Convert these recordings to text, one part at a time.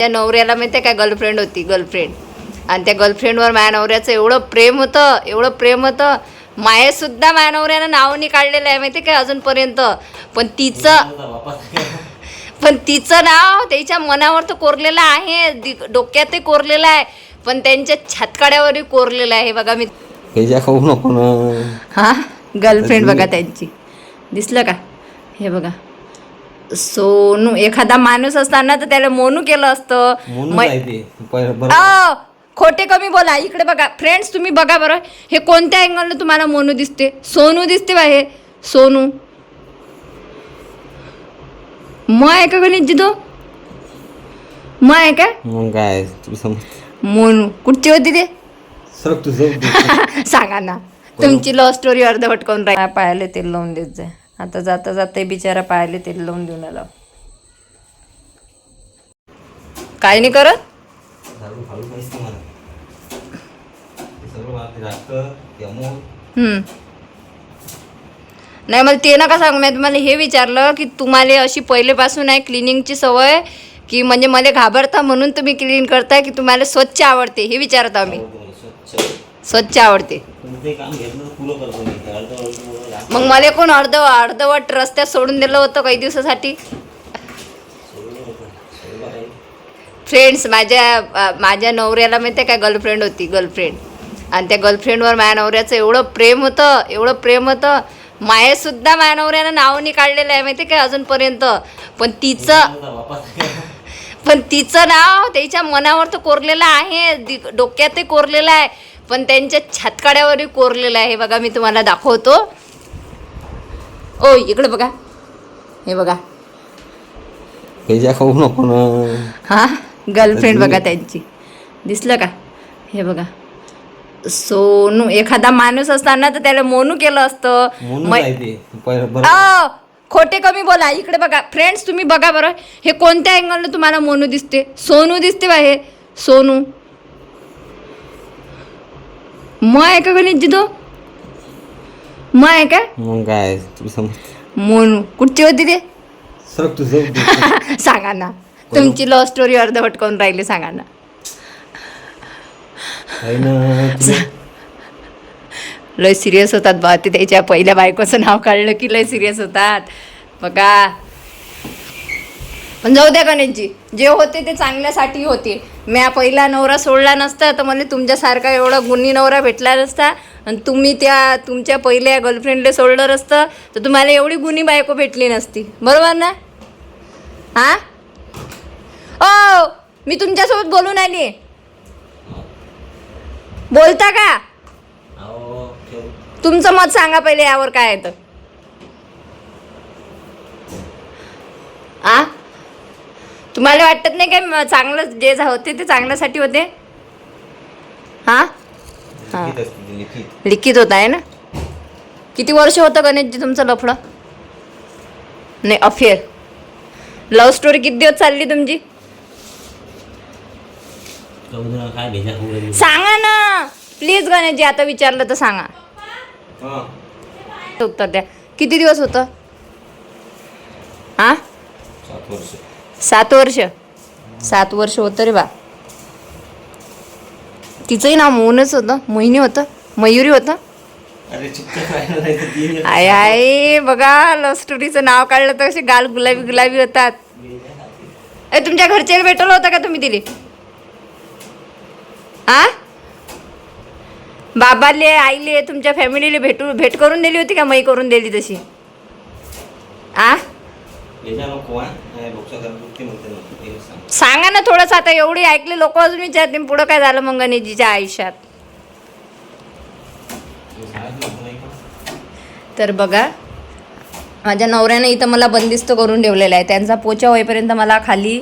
त्या नवऱ्याला माहिती काय गर्लफ्रेंड होती, गर्लफ्रेंड. आणि त्या गर्लफ्रेंडवर माझ्या नवऱ्याचं एवढं प्रेम होतं. मायेसुद्धा माझ्या नवऱ्यानं नाव नाही काढलेलं आहे माहिती काय अजूनपर्यंत. पण तिचं नाव त्याच्या मनावर तर कोरलेलं आहे, डोक्यातही कोरलेलं आहे, पण त्यांच्या छातकाड्यावरही कोरलेलं आहे. बघा मी खाऊ नको ना. हा गर्लफ्रेंड बघा त्यांची, दिसलं का? हे बघा सोनू. एखादा माणूस असताना तर त्याला मोनू केलं असतं. खोटे कमी बोला. इकडे बघा फ्रेंड्स, तुम्ही बघा बरं, हे कोणत्या अँगलनं तुम्हाला मोनू दिसते? सोनू दिसते बा, हे सोनू. मग आहे का गणेशजी तो? मग आहे का? मग काय मोनू कुठची होती ते? सरक तुझं सांगा ना. तुमची लव्ह स्टोरी अर्धवट करून राहील. पायाला तेल लावून देत जाय. आता जाता जाता बिचारा पायाला तेल लावून देऊन आला. काय नाही करत. नाही मला ते नका सांगू. मी तुम्हाला हे विचारलं की तुम्हाला अशी पहिलेपासून आहे क्लिनिंगची सवय, की म्हणजे मला घाबरता म्हणून तुम्ही क्लीन करताय, की तुम्हाला स्वच्छ आवडते हे विचारत आहो मी. स्वच्छ आवडते. मग मला कोण अर्धवट रस्त्यात सोडून दिलं होतं काही दिवसासाठी? फ्रेंड्स, माझ्या नवऱ्याला माहिती काय गर्लफ्रेंड होती, गर्लफ्रेंड. आणि त्या गर्लफ्रेंडवर माझ्या नवऱ्याचं एवढं प्रेम होतं. मायेसुद्धा माझ्या नवऱ्यानं नाव नाही काढलेलं आहे माहिती काय अजूनपर्यंत. पण तिचं नाव त्याच्या मनावर तर कोरलेलं आहे, डोक्यातही कोरलेलं आहे, पण त्यांच्या छातकाड्यावरही कोरलेलं आहे. बघा मी तुम्हाला दाखवतो. ओ इकडे बघा, हे बघा. खाऊ नको ना. हा गर्लफ्रेंड बघा त्यांची, दिसलं का? हे बघा सोनू. एखादा माणूस असताना तर त्याला मोनू केलं असतं. खोटे कमी बोला. इकडे बघा फ्रेंड्स, तुम्ही बघा बरं, हे कोणत्या अँगलनं तुम्हाला मोनू दिसते? सोनू दिसते बा, हे सोनू. मग आहे का गणेशजी तो? मग आहे का? मग काय मोनू कुठची होती ते? सरक तुझं सांगा ना. तुमची लव्ह स्टोरी अर्धवट करून राहिली, सांगा ना. लय सिरियस होतात बा ते. त्याच्या पहिल्या बायकोचं नाव काढलं की लय सिरियस होतात बघा. पण जाऊ द्या गणेशजी, जे होते ते चांगल्यासाठी होते. मी पहिला नवरा सोडला नसता तर मला तुमच्यासारखा एवढा गुणी नवरा भेटला नसता. आणि तुम्ही तुमच्या पहिल्या गर्लफ्रेंडला सोडलं नसतं तर तुम्हाला एवढी गुणी बायको भेटली नसती. बरोबर ना? हा ओ मी तुमच्यासोबत बोलून आली. बोलता का? तुमचं मत सांगा पहिले यावर काय आहे तर. आ तुम्हाला वाटत नाही काय चांगलं जे होते ते चांगल्यासाठी होते? हा हा लिखित होत आहे ना. किती वर्ष होतं गणेशजी तुमचं लफडं? नाही अफेअर. लव्ह स्टोरी किती दिवस चालली तुमची? सांगा ना प्लीज गणेशजी. आता विचारलं तर सांगा. उत्तर द्या. किती दिवस होतं? हा 7 वर्ष. 7 वर्ष होतं रे बा. तिचंही नाव मोहनच होतं, मोहिनी होतं, मयुरी होतं. आय आय बघा, लव्ह स्टोरीचं नाव काढलं तर असे गाल गुलाबी गुलाबी होतात. तुमच्या घरच्याला भेटवलं होतं का तुम्ही तिले? आ बाबाले आईले तुमच्या फॅमिलीला भेट करून दिली होती का? मई करून दिली तशी? आ सांगा ना थोडंसं. आता एवढी ऐकले लोक अजून विचारते पुढं काय झालं मग गणेशजीच्या आयुष्यात? तर बघा माझ्या नवऱ्यानं इथं मला बंदिस्त करून ठेवलेलं आहे. त्यांचा पोचा होईपर्यंत मला खाली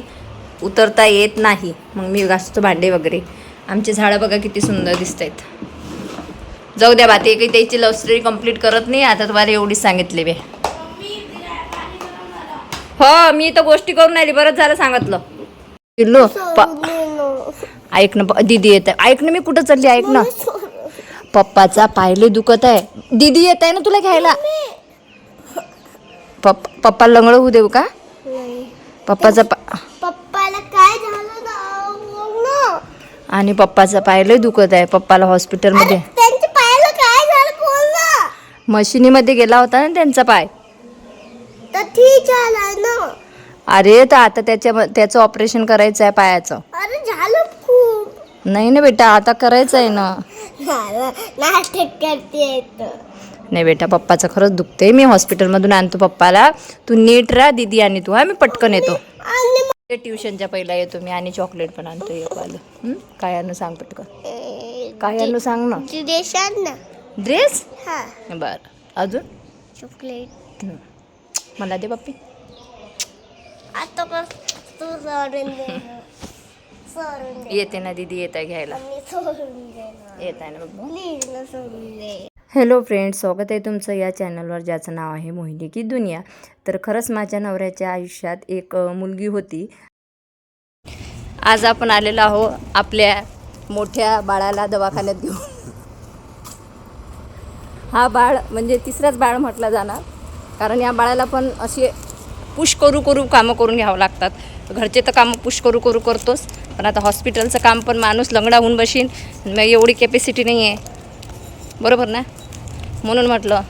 उतरता येत नाही. मग मी घासतो भांडे वगैरे. आमचे झाडं बघा किती सुंदर दिसत आहेत. जाऊ द्या बाते काही त्याची लव्ह स्टोरी कंप्लीट करत नाही. आता तुम्हाला एवढीच सांगितले बे. हो मी तर गोष्टी करून आली. बरंच झालं सांगितलं. ऐक ना दीदी येत आहे. ऐक ना मी कुठं चालली ऐक ना. पप्पाचा पायले दुखत आहे. दीदी येत आहे ना तुला घ्यायला. पप्पा लंगड होऊ देऊ का? पप्पाचा पप्पाला काय झालं ना? आणि पप्पाचा पाय लय दुखत आहे. पप्पाला हॉस्पिटलमध्ये त्यांच्या पायाला काय झालं बोल ना. मशिनीमध्ये गेला होता ना त्यांचा पाय. तर ठीक झालं ना. अरे तर आता त्याचं ऑपरेशन करायचं आहे पायाचं. अरे झालं खूप. नाही ना बेटा, आता करायचं आहे ना. नाटक करते. नाही बेटा, पप्पाचं खरंच दुखतंय. मी हॉस्पिटलमधून आणतो पप्पाला. तू नीट राहा दीदी आणि तू. मी पटकन येतो. ट्युशनच्या पहिला येतो मी आणि चॉकलेट पण आणतो एक वालं. काय आणू सांग पटकन. काय आणू सांग ना. देशात ना ड्रेस. हा बरं, अजून चॉकलेट. मला दे पप्पी. आता बस तू सोडून दे. सोडून दे. येते ना दीदी, येत आहे घ्यायला. मी सोडून दे ना. येत आहे ना बघ. प्लीज ना सोडून दे. हॅलो फ्रेंड्स, स्वागत आहे तुमचं या चॅनलवर ज्याचं नाव आहे मोहिनी की दुनिया. तर खरंच माझ्या नवऱ्याच्या आयुष्यात एक मुलगी होती. आज आपण आलेलो आहो आपल्या मोठ्या बाळाला दवाखान्यात घेऊन. हा बाळ म्हणजे तिसराच बाळ म्हटलं जाणार, कारण या बाळाला पण असे पुश करू कामं करून घ्यावं लागतात. घरचे तर कामं पुश करू करतोच, पण आता हॉस्पिटलचं काम पण माणूस लंगडा होऊन बसीन. मग एवढी कॅपॅसिटी नाही आहे, बरोबर ना. म्हणून म्हटलं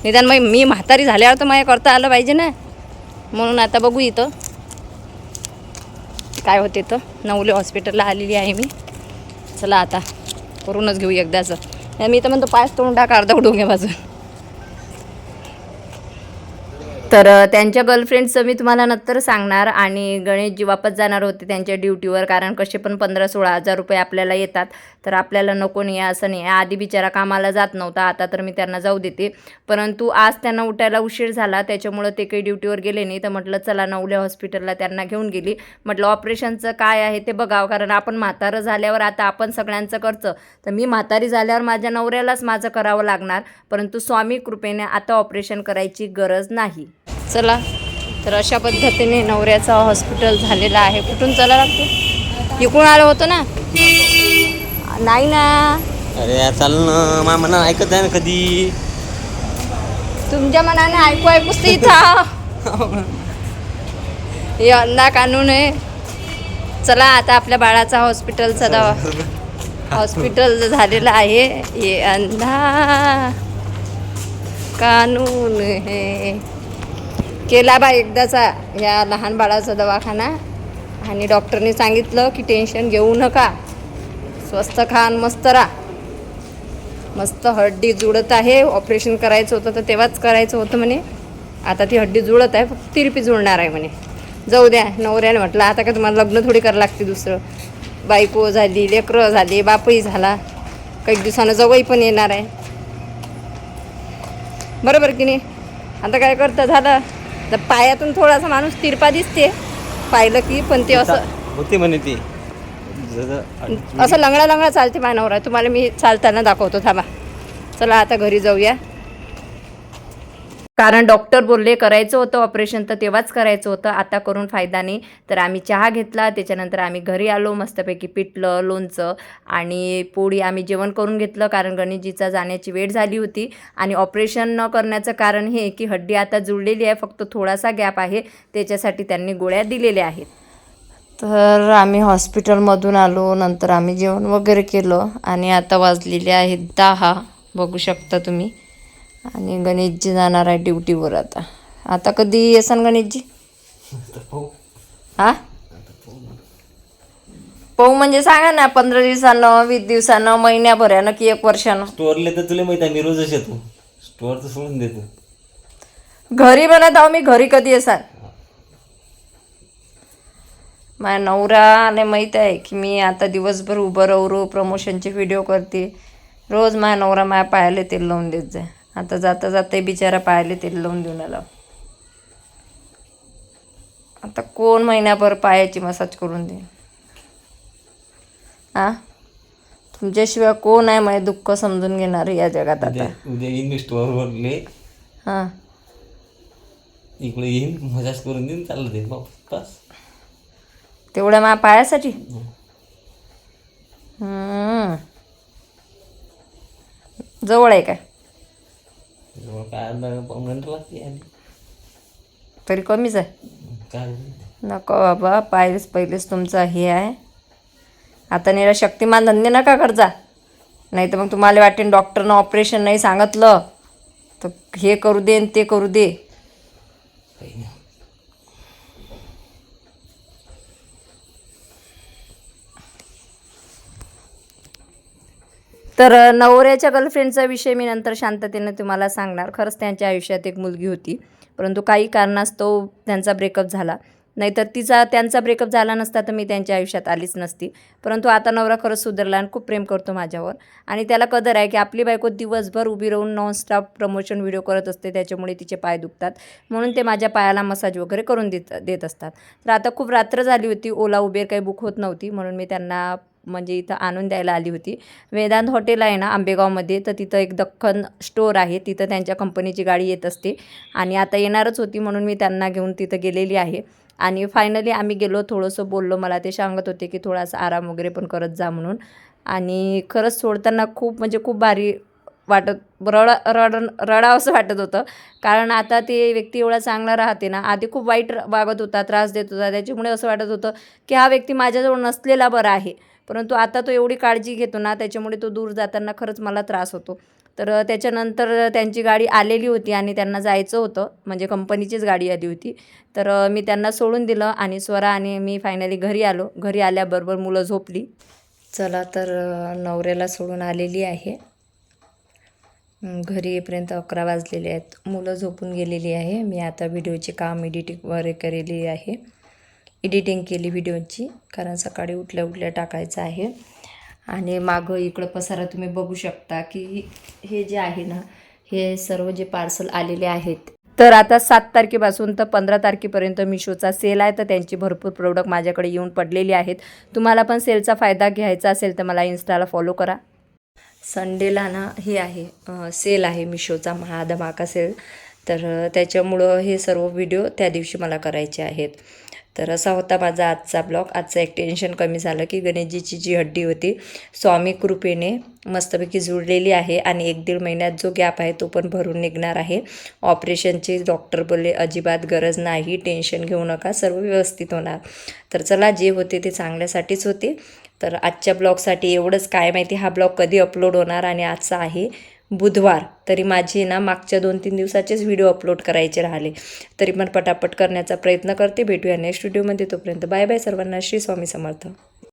निदान मग मी म्हातारी झाल्यावर तर मला करता आलं पाहिजे ना. म्हणून आता बघू इथं काय होते. तर नवले हॉस्पिटलला आलेली आहे मी. चला आता करूनच घेऊ एकदाचं. मी तर म्हणतो पायच तोडून टाका अर्धा डोंग्यापासून. तर त्यांच्या गर्लफ्रेंडचं मी तुम्हाला नंतर सांगणार. आणि गणेशजी वापस जाणार होते त्यांच्या ड्युटीवर, कारण कसे पण 15-16 हजार रुपये आपल्याला येतात. तर आपल्याला नको नाही आहे असं नाही आहे. आधी बिचारा कामाला जात नव्हता, आता तर मी त्यांना जाऊ देते. परंतु आज त्यांना उठायला उशीर झाला, त्याच्यामुळं ते काही ड्युटीवर गेले नाही. तर म्हटलं चला नवले हॉस्पिटलला त्यांना घेऊन गेली. म्हटलं ऑपरेशनचं काय आहे ते बघावं, कारण आपण म्हातारं झाल्यावर आता आपण सगळ्यांचं करतं. तर मी म्हातारी झाल्यावर माझ्या नवऱ्यालाच माझं करावं लागणार. परंतु स्वामी कृपेने आता ऑपरेशन करायची गरज नाही. चला, तर अशा पद्धतीने नवऱ्याचं हॉस्पिटल झालेलं आहे. कुठून चला लागते? इकडून आलं होतं ना. नाही ना, अरे यार चाल ना, मा म्हणा ऐकत आहे ना कधी. तुमच्या मनाने ऐकूच ते इथं यंदा कानून आहे. चला आता आपल्या बाळाचा हॉस्पिटलचा हॉस्पिटल झालेलं आहे. ये अंधा कानून हे केला बा एकदाचा या लहान बाळाचा दवाखाना. आणि डॉक्टरने सांगितलं की टेन्शन घेऊ नका, स्वस्त खा आणि मस्त राहा. मस्त हड्डी जुळत आहे. ऑपरेशन करायचं होतं तर तेव्हाच करायचं होतं म्हणे. आता ती हड्डी जुळत आहे, फक्त तिरपी जुळणार आहे म्हणे. जाऊ द्या. नवऱ्याने म्हटलं आता काय तुम्हाला लग्न थोडी करावं लागते दुसरं. बायको झाली, लेकरं झाली, बापही झाला, काही दिवसानं जवळ पण येणार आहे, बरोबर की नाही. आता काय करतं झालं तर पायातून थोडासा माणूस तिरपा दिसते पाहिलं की, पण ते असं होते म्हणे ते असं लंगडा चालते मानवरा. तुम्हाला मी चालताना दाखवतो, थांबा. चला आता घरी जाऊया, कारण डॉक्टर बोलले करायचं होतं ऑपरेशन तर तेव्हाच करायचं होतं, आता करून फायदा नाही. तर आम्ही चहा घेतला, त्याच्यानंतर आम्ही घरी आलो. मस्तपैकी पिठलं, लोणचं आणि पोळी आम्ही जेवण करून घेतलं, कारण गणेशजीचा जाण्याची वेळ झाली होती. आणि ऑपरेशन न करण्याचं कारण हे की हड्डी आता जुळलेली आहे, फक्त थोडासा गॅप आहे, त्याच्यासाठी त्यांनी गोळ्या दिलेल्या आहेत. तर आम्ही हॉस्पिटलमधून आलो, नंतर आम्ही जेवण वगैरे केलं आणि आता वाजलेले आहेत 10, बघू शकता तुम्ही. आणि गणेशजी जाणार आहे ड्युटीवर. आता कधी येसान गणेशजी? हा, पाहू म्हणजे सांगा ना, 15 दिवसानं, 20 दिवसानं, महिन्याभरानं की 1 वर्षानं? स्टोअरले तर तुला माहिती आहे मी रोजच येतो. स्टोअर तर सोडून देतो. घरी बनत आहो मी, घरी कधी येसान? माझ्या नवऱ्याला माहीत आहे की मी आता दिवसभर उभं राहू, प्रमोशनचे व्हिडिओ करते. रोज माझ्या नवरा माझ्या पायाला तेल लावून देत जाय. आता जाता जाता बिचारा पायाला तेल लावून देऊन आला. आता कोण महिन्याभर पायाची मसाज करून दे? हा, तुमच्याशिवाय कोण आहे माझे दुःख समजून घेणार या जगात? आता उद्या येईन मी स्टोअरवरले. हां, इकडे येईन, मजाच करून देईन, चाललं दे बस. तेवढ्या माझ्या पायासाठी? जवळ आहे काय? काय घंटा लागते तरी कमीच आहे. काय नको बाबा, पहिलेच तुमचा हे आहे, आता नेला शक्तिमान धंदे नका करजा, नाही तर मग तुम्हाला वाटेल डॉक्टरनं ऑपरेशन नाही सांगितलं तर हे करू दे आणि ते करू दे. काही नाही. तर नवऱ्याच्या गर्लफ्रेंडचा विषय मी नंतर शांततेने तुम्हाला सांगणार. खरंच त्यांच्या आयुष्यात एक मुलगी होती, परंतु काही कारणास्तव त्यांचा ब्रेकअप झाला. नाहीतर त्यांचा ब्रेकअप झाला नसता तर मी त्यांच्या आयुष्यात आलीच नसती. परंतु आता नवरा खरंच सुधारला आणि खूप प्रेम करतो माझ्यावर, आणि त्याला कदर आहे की आपली बायको दिवसभर उभी राहून नॉनस्टॉप प्रमोशन व्हिडिओ करत असते, त्याच्यामुळे तिचे पाय दुखतात, म्हणून ते माझ्या पायाला मसाज वगैरे करून देत असतात. तर आता खूप रात्र झाली होती, ओला उबेर काही बुक होत नव्हती, म्हणून मी त्यांना म्हणजे इथं आणून द्यायला आली होती. वेदांत हॉटेल आहे ना आंबेगावमध्ये, तर तिथं एक दख्खन स्टोअर आहे, तिथं त्यांच्या कंपनीची गाडी येत असते आणि आता येणारच होती, म्हणून मी त्यांना घेऊन तिथं गेलेली आहे. आणि फायनली आम्ही गेलो, थोडंसं बोललो. मला ते सांगत होते की थोडासा आराम वगैरे पण करत जा म्हणून. आणि खरंच सोडताना खूप म्हणजे खूप भारी वाटत, रडावंसं वाटत होतं. कारण आता ते व्यक्ती एवढा चांगला राहते ना, आधी खूप वाईट वागत होता, त्रास देत होता, त्याच्यामुळे असं वाटत होतं की हा व्यक्ती माझ्याजवळ नसलेला बरा आहे. परंतु आता तो एवढी काळजी घेतो ना, त्याच्यामुळे तो दूर जाताना खरंच मला त्रास होतो. तर त्याच्यानंतर त्यांची गाडी आलेली होती आणि त्यांना जायचं होतं, म्हणजे कंपनीचीच गाडी आली होती. तर मी त्यांना सोडून दिलं आणि स्वरा आणि मी फायनली घरी आलो. घरी आल्याबरोबर मुलं झोपली. चला तर नवऱ्याला सोडून आलेली आहे. घरी येईपर्यंत 11 वाजलेले आहेत. मुलं झोपून गेलेली आहे. मी आता व्हिडिओचे काम एडिटिंग वगैरे केलेली आहे. एडिटिंग केली व्हिडिओची, कारण सकाळी उठल्या उठल्या टाकायचं आहे. आणि मागं इकडं पसारा तुम्ही बघू शकता की हे जे आहे ना, हे सर्व जे पार्सल आलेले आहेत. तर आता 7 तारखेपासून तर 15 तारखेपर्यंत मिशोचा सेल आहे, तर त्यांची भरपूर प्रोडक्ट माझ्याकडे येऊन पडलेली आहेत. तुम्हाला पण सेलचा फायदा घ्यायचा असेल तर मला इन्स्टाला फॉलो करा. संडेला ना हे आहे सेल आहे मिशोचा महाधमाका सेल, तर त्याच्यामुळं हे सर्व व्हिडिओ त्या दिवशी मला करायचे आहेत. तर असा होता माझा आजचा ब्लॉग. आजचं एक टेन्शन कमी झालं की गणेशजीची जी हड्डी होती स्वामी कृपेने मस्तपैकी जुळलेली आहे आणि 1-1.5 महिन्यात जो गॅप आहे तो पण भरून निघणार आहे. ऑपरेशनची डॉक्टर बोलले अजिबात गरज नाही, टेन्शन घेऊ नका, सर्व व्यवस्थित होणार. तर चला, जे होते ते चांगल्यासाठीच होते. तर आजच्या ब्लॉगसाठी एवढंच. काय माहिती हा ब्लॉग कधी अपलोड होणार, आणि आजचा आहे बुधवार, तरी माझे ना मागच्या 2-3 दिवसाचेच व्हिडिओ अपलोड करायचे राहिले, तरी पण पटापट करण्याचा प्रयत्न करते. भेटूया नेक्स्ट व्हिडिओमध्ये. तोपर्यंत बाय बाय सर्वांना. श्री स्वामी समर्थ.